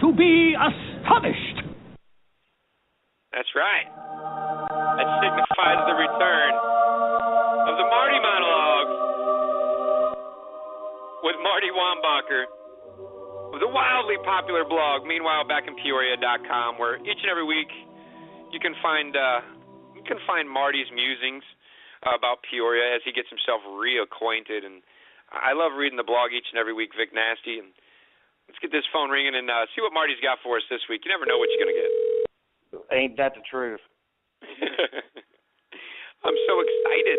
to be astonished. That's right. That signifies the return of the Marty Monologues with Marty Wombacher of the wildly popular blog, meanwhileBackInPeoria.com, where each and every week you can find Marty's musings about Peoria as he gets himself reacquainted. And I love reading the blog each and every week, Vic Nasty. And let's get this phone ringing and see what Marty's got for us this week. You never know what you're going to get. Ain't that the truth? I'm so excited.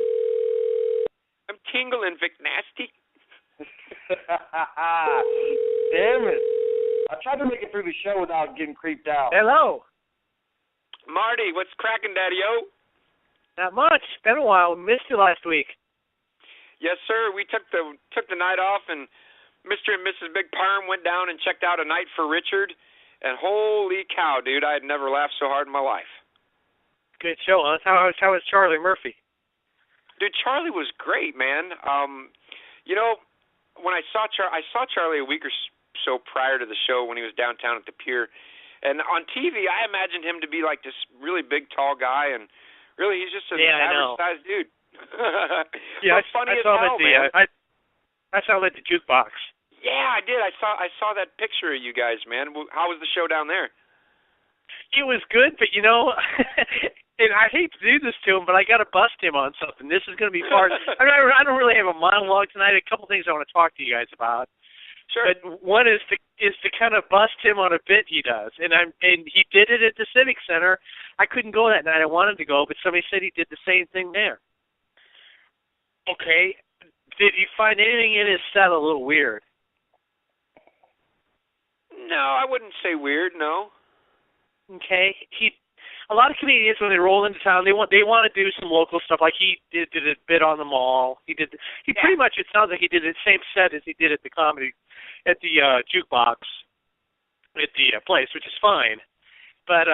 I'm tingling, Vic Nasty. Damn it. I tried to make it through the show without getting creeped out. Hello. Marty, what's cracking, Daddy-O? Not much. It's been a while. We missed you last week. Yes, sir. We took the night off, and Mr. and Mrs. Big Perm went down and checked out A Night for Richard. And holy cow, dude, I had never laughed so hard in my life. Good show, huh? How was Charlie Murphy? Dude, Charlie was great, man. You know, when I saw Charlie a week or so prior to the show when he was downtown at the pier, and on TV I imagined him to be like this really big, tall guy, and really he's just an average-sized dude. Yeah, funny I as saw hell, him at man. I saw him at the jukebox. Yeah, I did. I saw that picture of you guys, man. How was the show down there? It was good, but you know, and I hate to do this to him, but I got to bust him on something. This is going to be part. I don't really have a monologue tonight. A couple things I want to talk to you guys about. Sure. But one is to kind of bust him on a bit he does, and he did it at the Civic Center. I couldn't go that night. I wanted to go, but somebody said he did the same thing there. Okay. Did you find anything in his set a little weird? No, I wouldn't say weird. No. Okay. A lot of comedians when they roll into town, they want to do some local stuff. Like he did a bit on the mall. Pretty much, it sounds like he did the same set as he did at the jukebox at the place, which is fine. But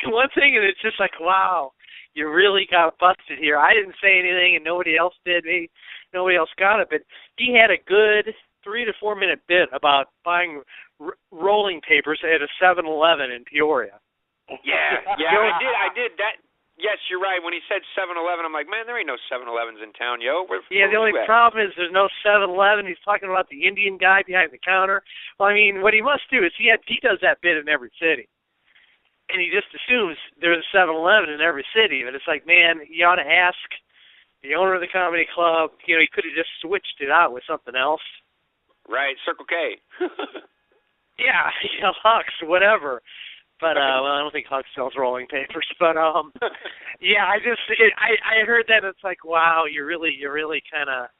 one thing, and it's just like, wow, you really got busted here. I didn't say anything, and nobody else did. Nobody else got it, but he had a good 3 to 4 minute bit about buying rolling papers at a 7-Eleven in Peoria. Yeah, I did that. Yes, you're right. When he said 7-Eleven, I'm like, man, there ain't no 7-Elevens in town, yo. The only problem is there's no 7-Eleven. He's talking about the Indian guy behind the counter. Well, I mean, what he must do is he does that bit in every city. And he just assumes there's a 7-Eleven in every city. But it's like, man, you ought to ask the owner of the comedy club. You know, he could have just switched it out with something else. Right, Circle K. Yeah, Hux, whatever. But well, I don't think Hux sells rolling papers. But yeah, I heard that. It's like, wow, you really kind of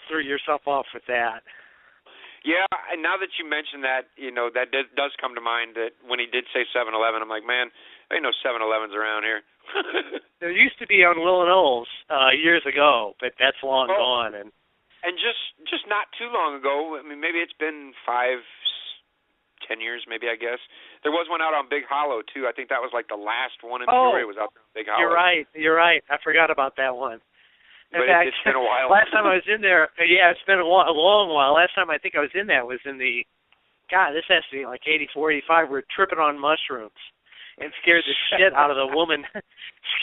threw yourself off with that. Yeah, and now that you mention that, you know, that does come to mind that when he did say 7-Eleven, I'm like, man, there ain't no 7-Elevens around here. There used to be on Will and Knowles years ago, but that's long gone. And just not too long ago, I mean, maybe it's been 5-10 years, maybe, I guess. There was one out on Big Hollow, too. I think that was like the last one in Peoria was out there on Big Hollow. You're right. I forgot about that one. In fact, it's been a while. Last time I was in there, it's been a long while. Last time I think I was in that was in this has to be like 84, 85. We were tripping on mushrooms and scared the shit out of the woman.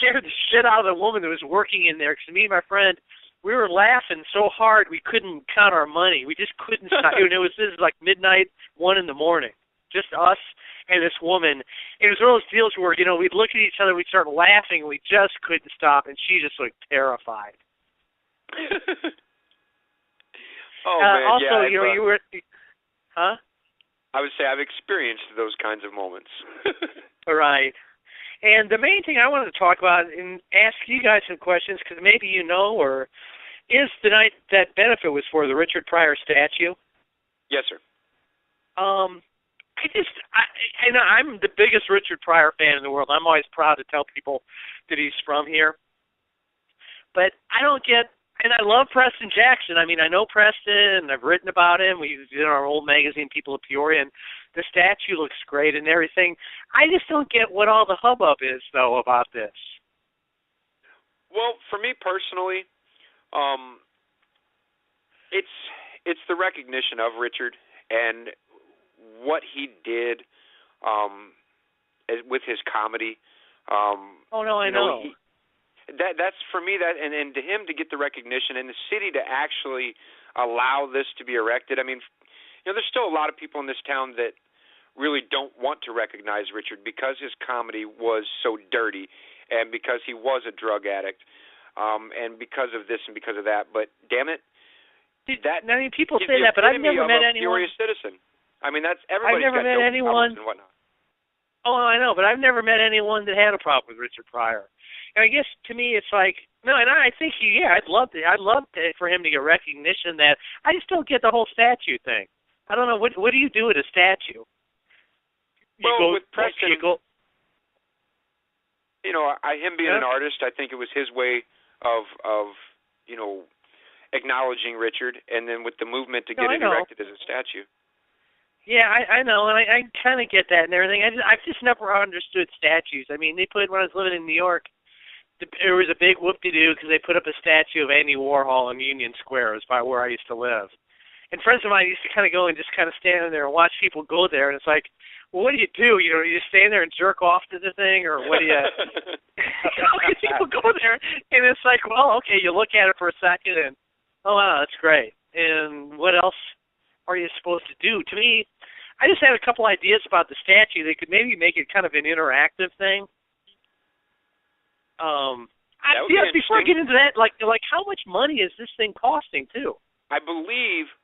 Scared the shit out of the woman that was working in there because me and my friend, we were laughing so hard we couldn't count our money. We just couldn't stop. This is like midnight, 1 in the morning. Just us and this woman. It was one of those deals where, you know, we'd look at each other, we'd start laughing, and we just couldn't stop, and she just looked terrified. Oh, man, also, yeah. you were... Huh? I would say I've experienced those kinds of moments. Right. And the main thing I wanted to talk about and ask you guys some questions, because maybe you know, or is the night that benefit was for the Richard Pryor statue. Yes, sir. I'm the biggest Richard Pryor fan in the world. I'm always proud to tell people that he's from here. But I don't get, and I love Preston Jackson. I mean, I know Preston, and I've written about him. We did our old magazine, People of Peoria, and the statue looks great and everything. I just don't get what all the hubbub is, though, about this. Well, for me personally, it's the recognition of Richard, and what he did with his comedy. I know. That's for me, and to him to get the recognition and the city to actually allow this to be erected. I mean, there's still a lot of people in this town that really don't want to recognize Richard because his comedy was so dirty and because he was a drug addict, and because of this and because of that. But damn it, people say that, but I've never met anyone. Furious citizen. I mean, that's everybody's I've never met anyone. And whatnot. Oh, I know, but I've never met anyone that had a problem with Richard Pryor. And I guess to me, it's like and I think I'd love for him to get recognition. That I just don't get the whole statue thing. I don't know what do you do with a statue? With Preston, him being an artist, I think it was his way of acknowledging Richard, and then with the movement to get it erected as a statue. Yeah, I know, and I kind of get that and everything. I've just never understood statues. I mean, when I was living in New York, there was a big whoop-de-doo because they put up a statue of Andy Warhol in Union Square. It was by where I used to live. And friends of mine used to kind of go and just kind of stand there and watch people go there, and it's like, well, what do? You just stand there and jerk off to the thing, or what do you? People go there, and it's like, well, okay, you look at it for a second, and oh wow, that's great. And what else are you supposed to do? To me, I just had a couple ideas about the statue. They could maybe make it kind of an interactive thing. Before I get into that, like how much money is this thing costing too? I believe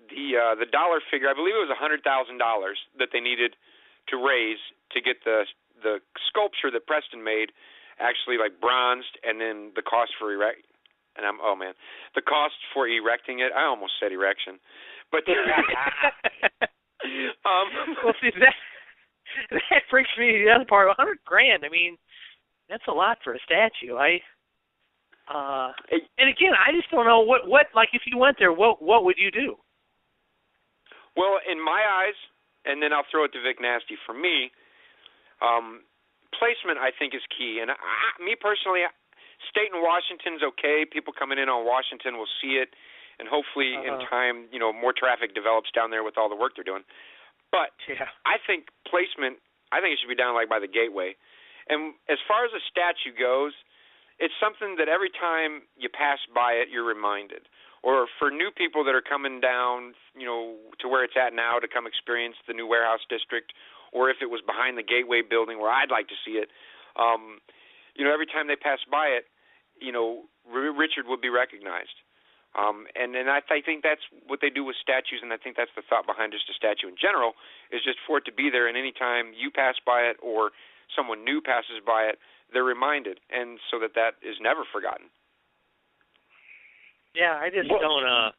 the dollar figure. I believe it was $100,000 that they needed to raise to get the sculpture that Preston made actually like bronzed, and then the cost for the cost for erecting it. I almost said erection, but well, see that brings me to the other part. $100,000. I mean, that's a lot for a statue. And again, I just don't know what like if you went there, what would you do? Well, in my eyes, and then I'll throw it to Vic Nasty. For me, placement I think is key. And me personally, state in Washington's okay. People coming in on Washington will see it, and hopefully in time, more traffic develops down there with all the work they're doing. But I think placement, I think it should be down like by the gateway. And as far as a statue goes, it's something that every time you pass by it, you're reminded. Or for new people that are coming down, to where it's at now to come experience the new warehouse district, or if it was behind the Gateway building where I'd like to see it, every time they pass by it, Richard would be recognized. And I think that's what they do with statues, and I think that's the thought behind just a statue in general, is just for it to be there, and any time you pass by it or someone new passes by it, they're reminded, and so that is never forgotten. Yeah, I just don't. I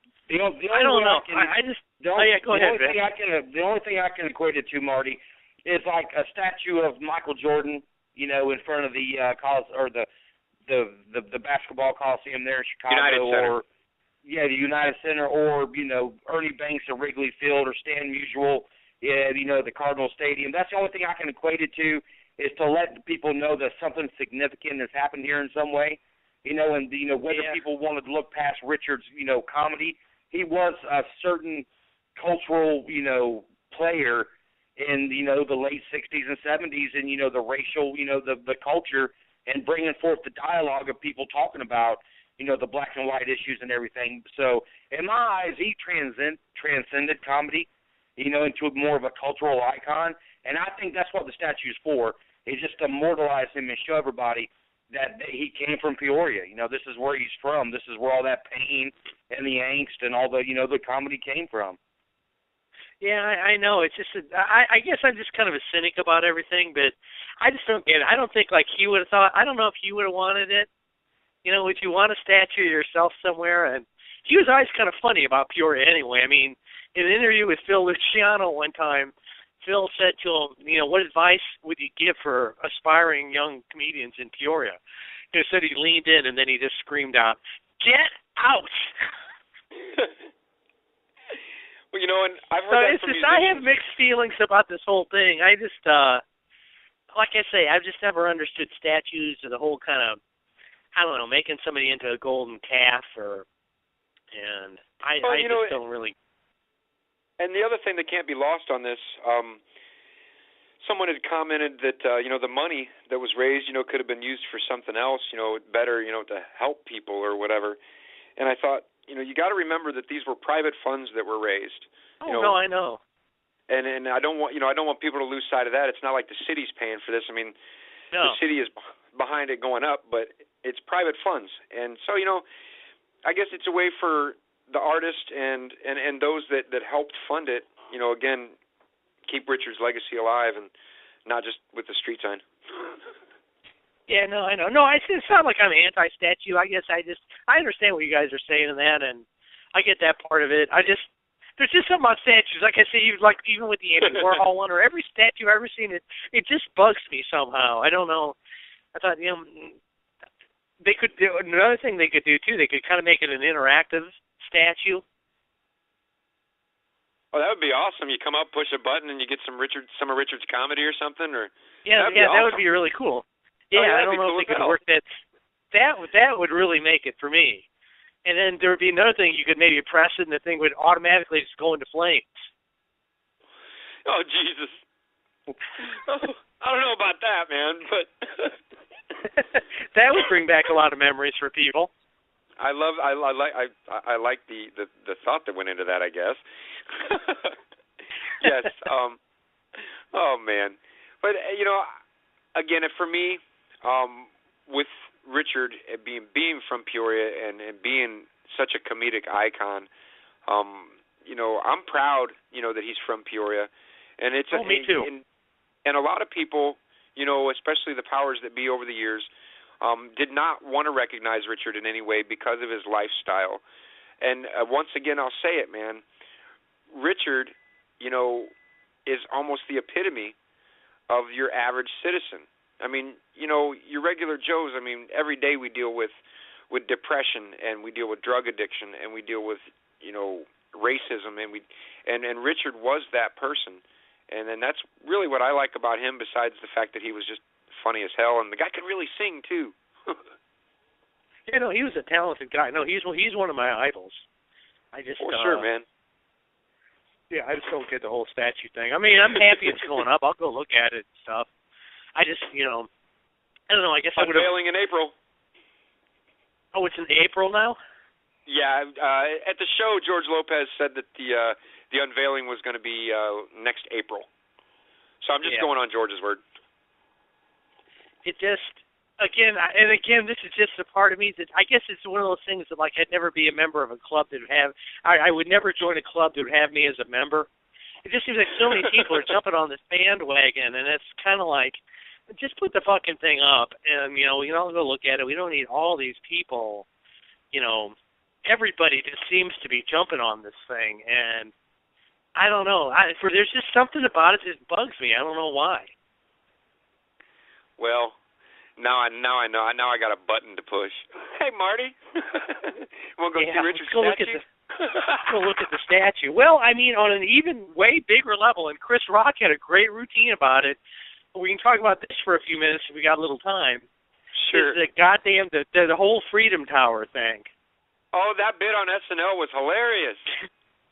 don't know. The only thing I can equate it to, Marty, is like a statue of Michael Jordan, in front of the the basketball coliseum there in Chicago, United Center. The United Center, or Ernie Banks at Wrigley Field, or Stan Musial, the Cardinal Stadium. That's the only thing I can equate it to, is to let people know that something significant has happened here in some way. Whether people wanted to look past Richard's, comedy, he was a certain cultural, player in, the late 60s and 70s, and, the racial, the culture, and bringing forth the dialogue of people talking about, the black and white issues and everything. So in my eyes, he transcended comedy, into more of a cultural icon, and I think that's what the statue is for, is just to immortalize him and show everybody that he came from Peoria. This is where he's from. This is where all that pain and the angst and all the, the comedy came from. Yeah, I know. It's just, I guess I'm just kind of a cynic about everything, but I just don't get it. I don't think like he would have thought. I don't know if he would have wanted it. Would you want a statue of yourself somewhere? And he was always kind of funny about Peoria anyway. I mean, in an interview with Phil Luciano one time, Phil said to him, what advice would you give for aspiring young comedians in Peoria? He said he leaned in and then he just screamed out, "Get out!" Well, and I've heard that from musicians. I have mixed feelings about this whole thing. I just, like I say, I've just never understood statues or the whole kind of, I don't know, making somebody into a golden calf, and I just don't really. And the other thing that can't be lost on this, someone had commented that the money that was raised, could have been used for something else, better, to help people or whatever. And I thought, you got to remember that these were private funds that were raised. No, I know. And I don't want people to lose sight of that. It's not like the city's paying for this. I mean, no. The city is behind it going up, but it's private funds. And so, I guess it's a way for the artist and those that helped fund it, again, keep Richard's legacy alive and not just with the street sign. Yeah, no, I know. No, it's not like I'm anti-statue. I guess I understand what you guys are saying in that, and I get that part of it. There's just something about statues. Like I say, even with the Andy Warhol one or every statue I've ever seen, it just bugs me somehow. I don't know. I thought, they could do another thing they could do too. They could kind of make it an interactive statue. Oh, that would be awesome. You come up, push a button, and you get some of Richard's comedy or something, or yeah, awesome. That would be really cool. Yeah, I don't know if they could work that. That would really make it for me. And then there would be another thing, you could maybe press it and the thing would automatically just go into flames. Oh, Jesus. I don't know about that, man, but that would bring back a lot of memories for people. I like the thought that went into that, I guess. Yes. Oh man. But again, for me, with Richard being from Peoria and being such a comedic icon, I'm proud, that he's from Peoria, and it's me too. And a lot of people, especially the powers that be over the years, did not want to recognize Richard in any way because of his lifestyle. And once again, I'll say it, man. Richard, is almost the epitome of your average citizen. I mean, your regular Joes, I mean, every day we deal with depression, and we deal with drug addiction, and we deal with, racism, and Richard was that person. And then that's really what I like about him, besides the fact that he was just funny as hell, and the guy could really sing too. He was a talented guy. No, he's one of my idols. For sure, man. Yeah, I just don't get the whole statue thing. I mean, I'm happy it's going up. I'll go look at it and stuff. I just, I don't know. I guess I would have. Unveiling in April. Oh, it's in April now? Yeah, at the show, George Lopez said that the unveiling was going to be next April. So I'm just going on George's word. It just, again, this is just a part of me that I guess it's one of those things that, like, I'd never be a member of a club that would have, I would never join a club that would have me as a member. It just seems like so many people are jumping on this bandwagon, and it's kind of like, just put the fucking thing up, and, we can all go look at it. We don't need all these people, everybody just seems to be jumping on this thing, and I don't know. There's just something about it that bugs me. I don't know why. Well, now I know. Now I got a button to push. Hey, Marty, we'll go see Richard's statue. Let's go look at the statue. Well, I mean, on an even way bigger level, and Chris Rock had a great routine about it. We can talk about this for a few minutes if we got a little time. Sure. It's the whole Freedom Tower thing. Oh, that bit on SNL was hilarious.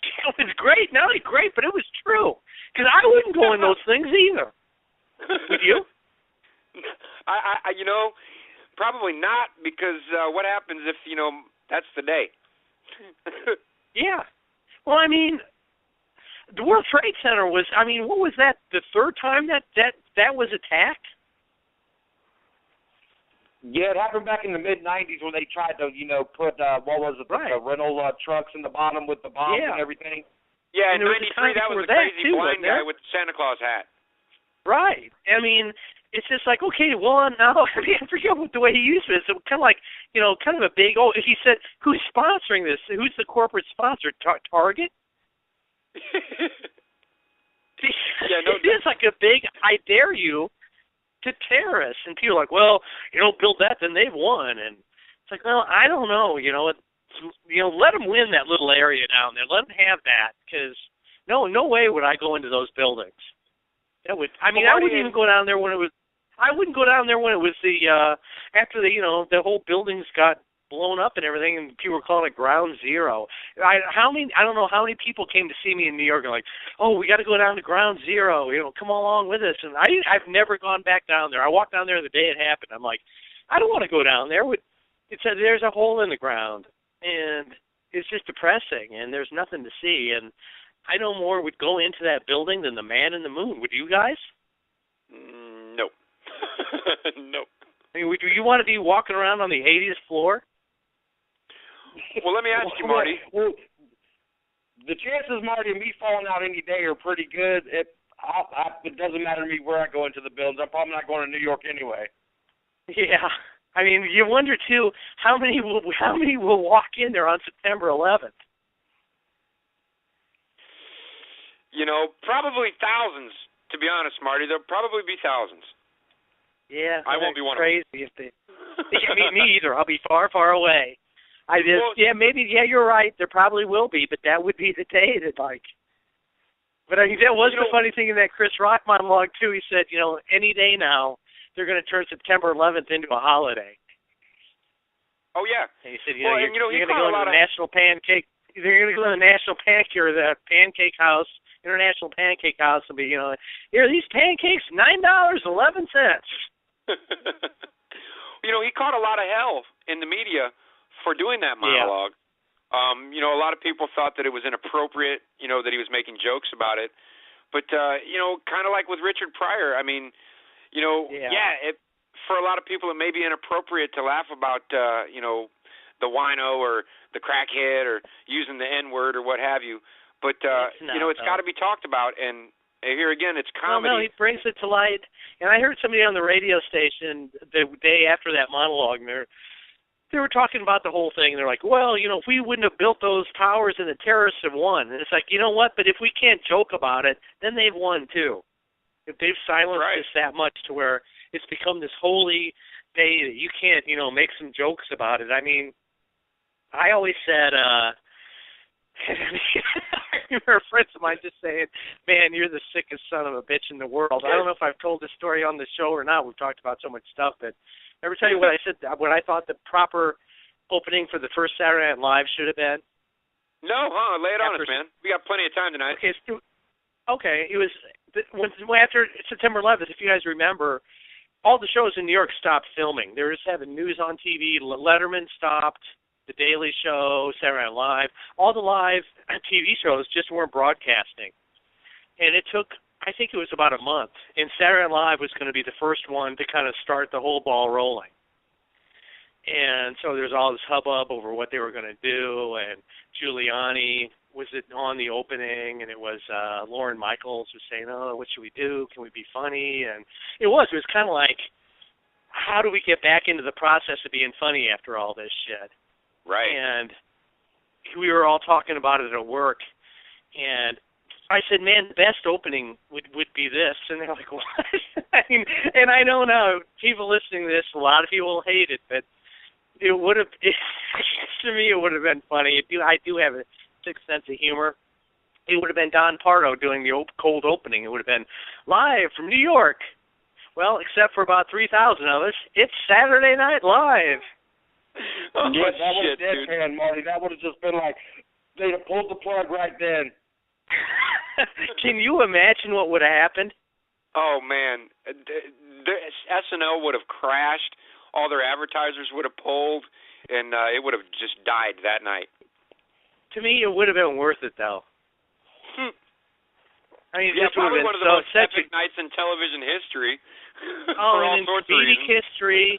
It was great. Not only great, but it was true. Because I wouldn't go in those things either. Would you? I probably not, because what happens if, that's the day? Yeah. Well, I mean, the World Trade Center was, what was that, the third time that was attacked? Yeah, it happened back in the mid-'90s when they tried to, put, the rental trucks in the bottom with the bombs and everything. Yeah, in 93, that was the crazy blind guy with the Santa Claus hat. Right. I mean, it's just like, okay, well, now, I forget what the way he used it. It's kind of like, kind of a big, he said, who's sponsoring this? Who's the corporate sponsor? Target? It's like a big, I dare you to terrorists. And people are like, well, build that, then they've won. And it's like, well, I don't know, let them win that little area down there. Let them have that, because no way would I go into those buildings. I wouldn't even go down there when it was. I wouldn't go down there when it was the after the the whole buildings got blown up and everything, and people were calling it Ground Zero. I don't know how many people came to see me in New York and like, oh, we got to go down to Ground Zero, come along with us. And I've never gone back down there. I walked down there the day it happened. I'm like, I don't want to go down there. It said there's a hole in the ground, and it's just depressing, and there's nothing to see. And I no more would go into that building than the man in the moon. Would you guys? No. No. I mean, would you want to be walking around on the 80th floor? Well, let me ask you, Marty. Well, the chances, Marty, of me falling out any day are pretty good. It doesn't matter to me where I go into the buildings. I'm probably not going to New York anyway. Yeah. I mean, you wonder, too, how many will walk in there on September 11th? Probably thousands, to be honest, Marty. There'll probably be thousands. Yeah, I won't be one crazy of them. if they me either. I'll be far, far away. You're right. There probably will be, but that would be the day that But I mean, that was the funny thing in that Chris Rock monologue too. He said, any day now they're going to turn September 11th into a holiday. Oh yeah. And he said, you're going to go to the National Pancake. They're going to go to the National Pancake or the Pancake House, International Pancake House, and be, here are these pancakes, $9.11. He caught a lot of hell in the media for doing that monologue. Yeah. A lot of people thought that it was inappropriate, that he was making jokes about it. But, kind of like with Richard Pryor, I mean, for a lot of people it may be inappropriate to laugh about, the wino or the crackhead or using the N-word or what have you. But, it's got to be talked about. And here again, it's comedy. No, he brings it to light. And I heard somebody on the radio station the day after that monologue, and they were talking about the whole thing. And they're like, well, if we wouldn't have built those towers and the terrorists have won. And it's like, you know what? But if we can't joke about it, then they've won too. If they've silenced us that much to where it's become this holy day that you can't, make some jokes about it. I mean, I always said, I remember friends of mine just saying, man, you're the sickest son of a bitch in the world. I don't know if I've told this story on the show or not. We've talked about so much stuff, but ever tell you what I said, what I thought the proper opening for the first Saturday Night Live should have been? No, lay it on us, man. We got plenty of time tonight. Okay, it was after September 11th, if you guys remember, all the shows in New York stopped filming. They were just having news on TV. Letterman stopped. The Daily Show, Saturday Night Live, all the live TV shows just weren't broadcasting. And it took, I think it was about a month, and Saturday Night Live was going to be the first one to kind of start the whole ball rolling. And so there was all this hubbub over what they were going to do, and Giuliani was on the opening, and it was Lorne Michaels was saying, oh, what should we do? Can we be funny? And it was kind of like, how do we get back into the process of being funny after all this shit? Right. And we were all talking about it at work, and I said, man, the best opening would be this. And they're like, what? I mean, and I know now, people listening to this, a lot of people will hate it, but it would have, to me, it would have been funny. I do have a sixth sense of humor. It would have been Don Pardo doing the cold opening. It would have been live from New York. Well, except for about 3,000 of us, it's Saturday Night Live. Oh, yeah, that would have deadpan, Marty. That would have just been like, they'd have pulled the plug right then. Can you imagine what would have happened? Oh, man. SNL would have crashed. All their advertisers would have pulled, and it would have just died that night. To me, it would have been worth it, though. I mean, yeah, this would have been one of the most epic nights in television history. Oh, and in comedic history.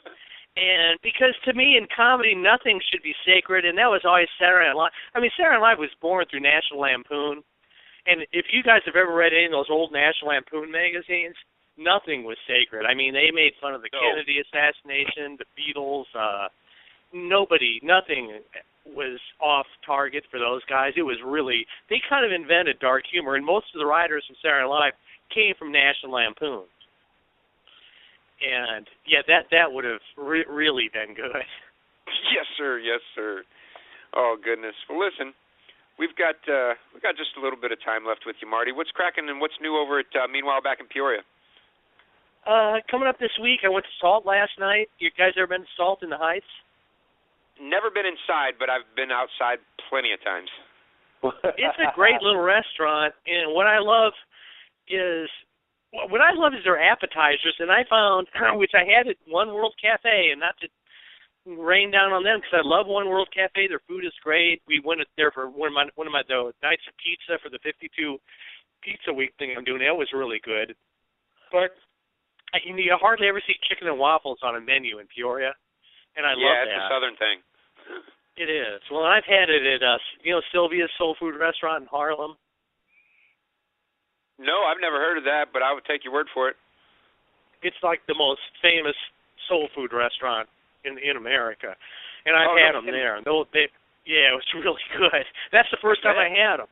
And because to me in comedy, nothing should be sacred, and that was always Saturday Night Live. I mean, Saturday Night Live was born through National Lampoon. And if you guys have ever read any of those old National Lampoon magazines, nothing was sacred. I mean, they made fun of the Kennedy assassination, the Beatles, nothing was off target for those guys. It was really, they kind of invented dark humor, and most of the writers from Saturday Night Live came from National Lampoon. And yeah, that would have really been good. Yes, sir. Yes, sir. Oh goodness. Well, listen, we've got just a little bit of time left with you, Marty. What's cracking and what's new over at Meanwhile back in Peoria? Coming up this week, I went to Salt last night. You guys ever been to Salt in the Heights? never been inside, but I've been outside plenty of times. It's a great little restaurant, and what I love is their appetizers. And I found, which I had at One World Cafe, and not to rain down on them because I love One World Cafe. Their food is great. We went there for one of my nights of pizza for the 52 pizza week thing I'm doing. That was really good. But you hardly ever see chicken and waffles on a menu in Peoria, and I love that. Yeah, it's a southern thing. It is. Well, I've had it at Sylvia's Soul Food Restaurant in Harlem. No, I've never heard of that, but I would take your word for it. It's like the most famous soul food restaurant in America, and I've had them there. It was really good. That's the first time I had them.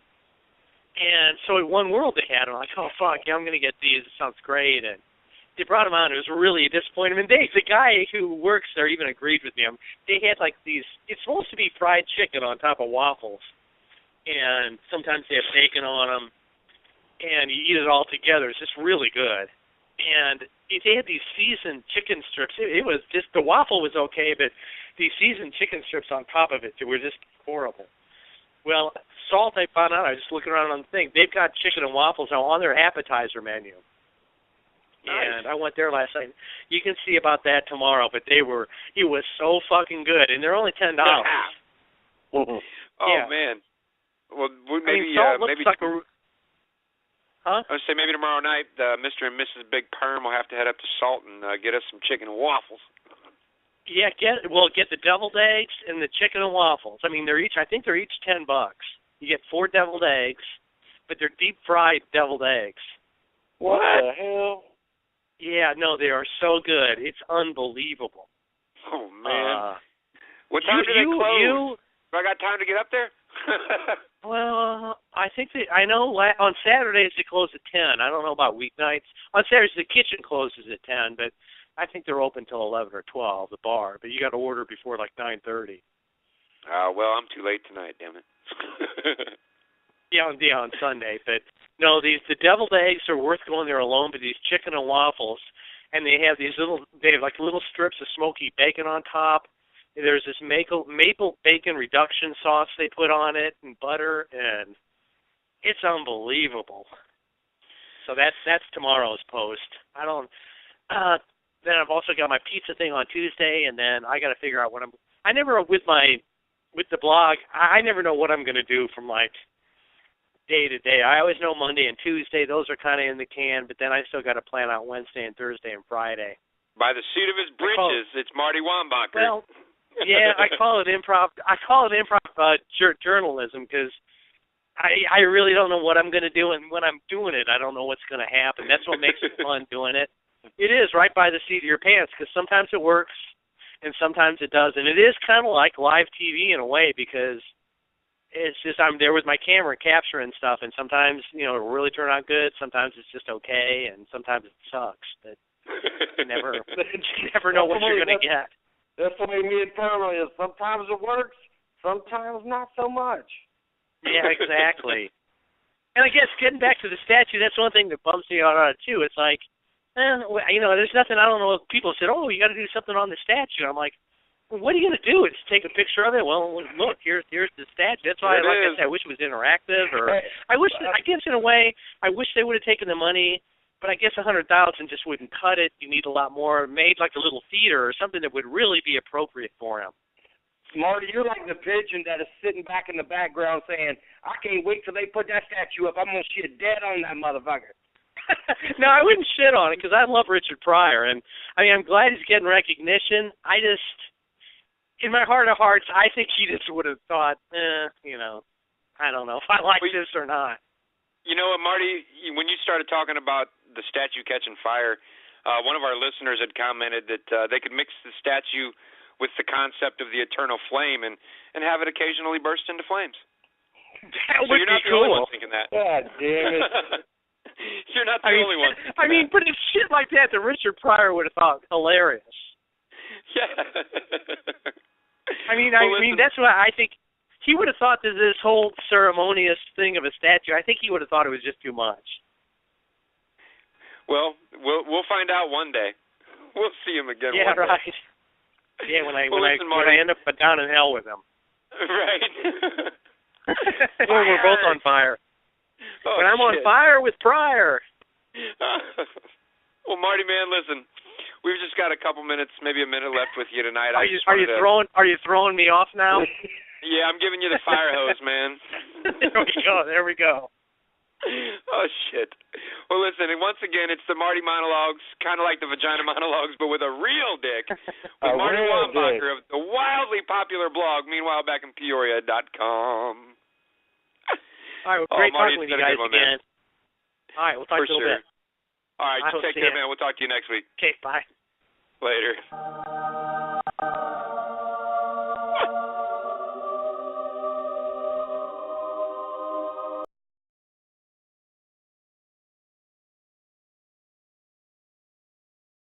And so at One World they had them. I'm like, oh fuck, yeah, I'm gonna get these. It sounds great. And they brought them out. And it was really a disappointment. And the guy who works there even agreed with me. They had like these. It's supposed to be fried chicken on top of waffles, and sometimes they have bacon on them. And you eat it all together. It's just really good. And they had these seasoned chicken strips. It was just, the waffle was okay, but these seasoned chicken strips on top of it, they were just horrible. Well, Salt, I found out, I was just looking around on the thing, they've got chicken and waffles now on their appetizer menu. Nice. And I went there last night. You can see about that tomorrow, but it was so fucking good, and they're only $10. Oh, yeah. Man. Well, maybe, Salt looks maybe... like a... Huh? I would say maybe tomorrow night, Mr. and Mrs. Big Perm will have to head up to Salt and get us some chicken and waffles. Yeah, get the deviled eggs and the chicken and waffles. I mean, I think they're each $10. You get 4 deviled eggs, but they're deep fried deviled eggs. What the hell? Yeah, no, they are so good. It's unbelievable. Oh man. What time do they close? Do I got time to get up there? Well, I think I know on Saturdays they close at 10. I don't know about weeknights. On Saturdays the kitchen closes at 10, but I think they're open till 11 or 12, the bar. But you got to order before like 9:30. Well, I'm too late tonight, damn it. Yeah, on Sunday. But no, the deviled eggs are worth going there alone. But these chicken and waffles, and they have like little strips of smoky bacon on top. There's this maple bacon reduction sauce they put on it, and butter, and it's unbelievable. So that's tomorrow's post. Then I've also got my pizza thing on Tuesday, and then I got to figure out what with the blog. I never know what I'm going to do from like day to day. I always know Monday and Tuesday; those are kind of in the can. But then I still got to plan out Wednesday and Thursday and Friday. By the seat of his britches, it's Marty Wombacher. Well. Yeah, I call it improv. Journalism because I really don't know what I'm going to do, and when I'm doing it, I don't know what's going to happen. That's what makes it fun doing it. It is right by the seat of your pants because sometimes it works and sometimes it doesn't. It is kind of like live TV in a way because it's just I'm there with my camera capturing stuff, and sometimes it'll really turn out good. Sometimes it's just okay, and sometimes it sucks. But you never know what you're going to get. That's the way me and Perm is. Sometimes it works, sometimes not so much. Yeah, exactly. And I guess getting back to the statue, that's one thing that bums me out on it, too. It's like, there's nothing, I don't know, people said, oh, you got to do something on the statue. I'm like, well, what are you going to do? It's take a picture of it? Well, look, here's the statue. That's why, I wish it was interactive. Or I guess in a way, I wish they would have taken the money. But I guess $100,000 just wouldn't cut it. You need a lot more. Made like a little theater or something that would really be appropriate for him. Marty, you're like the pigeon that is sitting back in the background saying, I can't wait till they put that statue up. I'm going to shit dead on that motherfucker. No, I wouldn't shit on it because I love Richard Pryor. And, I mean, I'm glad he's getting recognition. In my heart of hearts, I think he just would have thought, I don't know if I like this or not. You know what, Marty, when you started talking about the statue catching fire, one of our listeners had commented that they could mix the statue with the concept of the eternal flame and have it occasionally burst into flames. That would you're not be the only cool. one thinking that. God damn it. You're not the only one. But it's shit like that Richard Pryor would have thought hilarious. Yeah. I mean, that's what I think. He would have thought that this whole ceremonious thing of a statue, I think he would have thought it was just too much. Well, we'll find out one day. We'll see him again one day. Yeah, right. Yeah, when I Marty. end up down in hell with him. Right. When we're both on fire. Oh, when I'm on fire with Pryor. Well, Marty, man, listen. We've just got a couple minutes, maybe a minute left with you tonight. Are you throwing me off now? Yeah, I'm giving you the fire hose, man. There we go. Oh, shit. Well, listen, and once again, it's the Marty Monologues, kind of like the Vagina Monologues, but with a real dick, with Marty Wombacher of the wildly popular blog, meanwhile, back in Peoria.com. All right, well, great Marty, talking with you guys again. All right, we'll talk to you in a little bit. All right, take care, man. We'll talk to you next week. Okay, bye. Later.